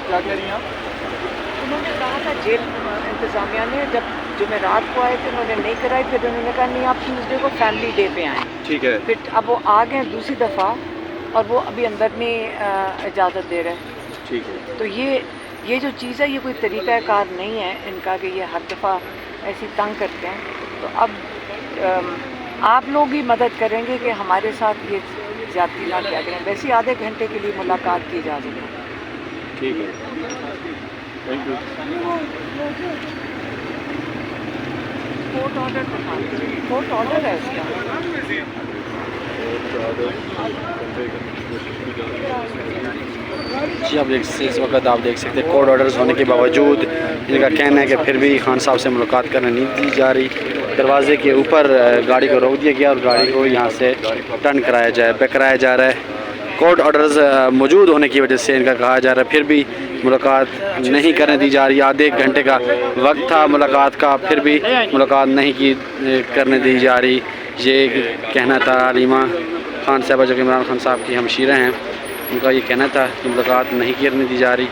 क्या कह रही हैं आप? उन्होंने कहा था जेल इंतज़ामिया ने जब जुमेरात को आए थे उन्होंने नहीं कराई, फिर उन्होंने कहा नहीं आप ट्यूसडे को फैमिली डे पे आएँ। ठीक है, फिर अब वो आ गए दूसरी दफ़ा और वो अभी अंदर नहीं इजाज़त दे रहे। ठीक है। तो ये जो चीज़ है ये कोई तरीक़ाकार नहीं है इनका कि ये हर दफ़ा ऐसी तंग करते हैं। तो अब आप लोग ही मदद करेंगे कि हमारे साथ ये ज़्यादती ना किया करें। वैसे ही आधे घंटे के लिए मुलाकात की इजाज़त है। ठीक है, thank you. Court order court order है उसका। जी आप इस वक्त आप देख सकते हैं कोर्ट ऑर्डर्स होने के बावजूद इनका कहना है कि फिर भी खान साहब से मुलाकात करने नहीं दी जा रही। दरवाजे के ऊपर गाड़ी को रोक दिया गया और गाड़ी को यहाँ से टर्न कराया जाए बैक कराया जा रहा है। कोर्ट ऑर्डर्स मौजूद होने की वजह से इनका कहा जा रहा है फिर भी मुलाकात नहीं करने दी जा रही। आधे एक घंटे का वक्त था मुलाकात का, फिर भी मुलाकात नहीं की करने दी जा रही। ये कहना था हलीमा खान साहबा जो कि इमरान खान साहब की हमशीरा हैं, उनका ये कहना था कि मुलाकात नहीं करने दी जा रही।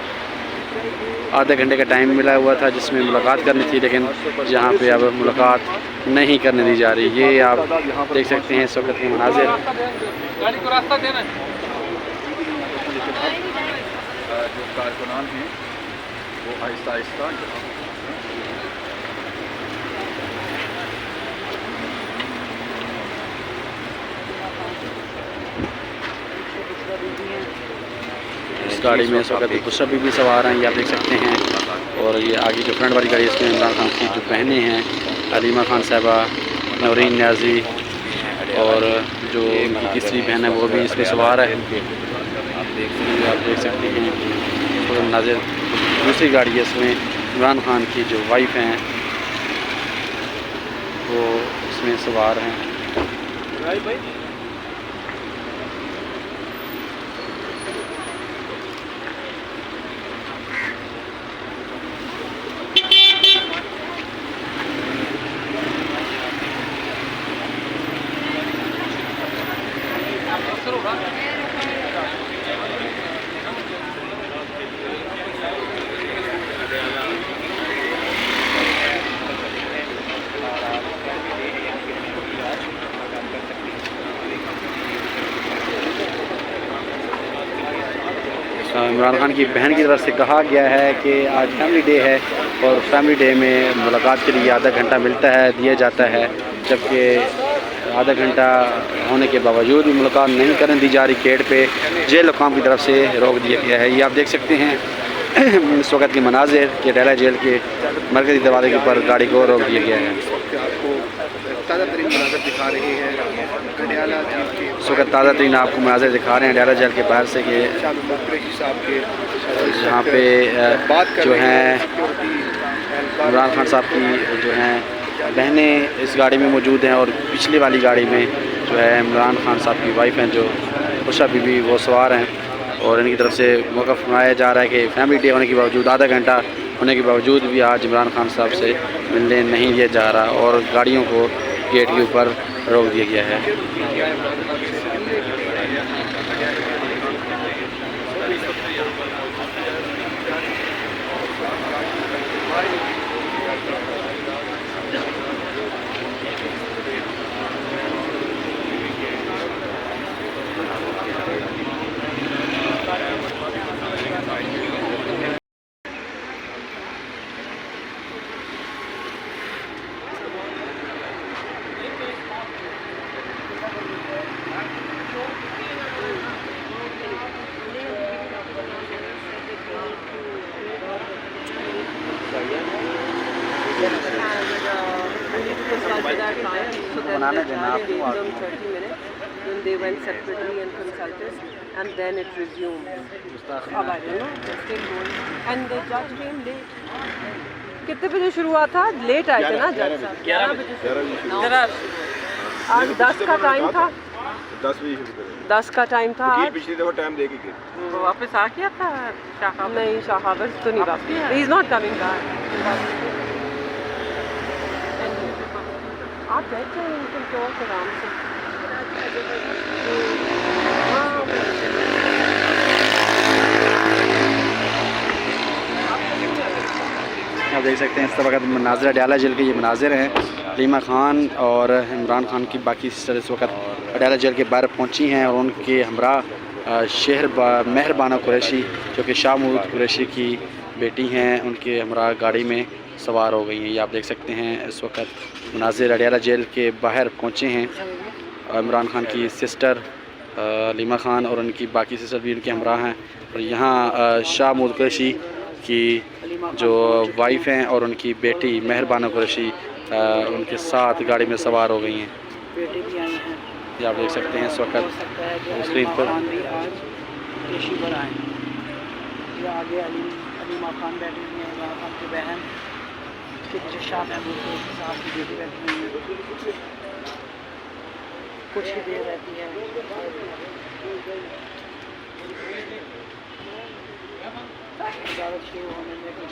आधे घंटे का टाइम मिला हुआ था जिसमें मुलाकात करनी थी, लेकिन यहाँ पे अब मुलाकात नहीं करने दी जा रही। ये आप देख सकते हैं इस वक्त के मनाजिर। गाड़ी को रास्ता देना है। जो कारकुनान हैं वो आहिस्ता आहिस्ता इस गाड़ी में इस वक्त दूसरा बीबी सवार हैं, ये आप देख सकते हैं। और ये आगे जो फ्रंट वाली गाड़ी है इसमें इमरान खान की जो बहनें हैं हलीमा खान साहबा, नौरीन न्याजी और जो उनकी तीसरी बहन है वो भी इसमें सवार है। आप देख सकते हैं तो नाज़िर दूसरी गाड़ी है इसमें इमरान खान की जो वाइफ हैं वो इसमें सवार हैं। इमरान खान की बहन की तरफ से कहा गया है कि आज फैमिली डे है और फैमिली डे में मुलाकात के लिए आधा घंटा मिलता है दिया जाता है, जबकि आधा घंटा होने के बावजूद भी मुलाकात नहीं करने दी जा रही। गेट पे जेल हुकाम की तरफ से रोक दिया गया है। ये आप देख सकते हैं इस वक्त के मनाजिर के डेला जेल के मरकज़ी दरवाजे के ऊपर गाड़ी को रोक दिया गया है। ताज़ा तरीन मनाज़र दिखा रहे हैं गंडियाला जेल के। इस वक्त ताज़ा तरीन आपको मनाज़र दिखा रहे हैं डेला जेल के बाहर से कि साहब के जहाँ पे जो हैं इमरान खान साहब की जो हैं बहनें इस गाड़ी में मौजूद हैं और पिछली वाली गाड़ी में जो है इमरान खान साहब की वाइफ हैं जो उषा बीबी वो सवार हैं। और इनकी तरफ से मौक़िफ़ बनाया जा रहा है कि फैमिली डे होने के बावजूद आधा घंटा होने के बावजूद भी आज इमरान खान साहब से मिलने नहीं दिया जा रहा और गाड़ियों को गेट के ऊपर रोक दिया गया है। बनाना देना आपको 30 minutes. Then they went separately and consulted, and then it resumed. अब I don't know, they're still going. And the judge came late. कितने बजे शुरू हुआ था? लेट आए थे ना जज साहब? 11 बजे। आज 10 का टाइम था। 10 बजे शुरू करें। 10 का टाइम था आज। पिछली दफ़ा टाइम देगी कि वो वापस आ गया था शाहावर? नहीं, शाहावर तो नहीं वापस। He is not coming back. आप बैठे हैं उनके तो आराम से। देख सकते हैं इस वक्त मनाजिर अडयाला जेल के ये मनाजिर हैं। हलीमा खान और इमरान खान की बाकी सिस्टर इस वक्त अडयाला जेल के बाहर पहुंची हैं और उनके हमरा मेहरबाना कुरैशी जो कि शाह महमूद कुरैशी की बेटी हैं, उनके हमरा गाड़ी में सवार हो गई हैं। ये आप देख सकते हैं इस वक्त मनाजिर अडयाला जेल के बाहर पहुँचे हैं। इमरान खान की सिस्टर हलीमा खान और उनकी बाकी सिस्टर भी उनके हमरा हैं और यहाँ शाह महमूद कुरैशी की जो वाइफ हैं और उनकी बेटी मेहरबाना कुरैशी उनके साथ गाड़ी में सवार हो गई हैं। बेटे भी आई हैं, ये आप देख सकते हैं इस वक्त हो सकता है कि स्क्रीन पर। खान भी आज पेशी पर आए। ये आगे हलीमा खान बैठी हुई हैं, इमरान खान की बहन, उसके पीछे शाह महमूद साहब की बेटी बैठी हुई है। कुछ ही देर रहती है इजाज़त शुरू होने में कुछ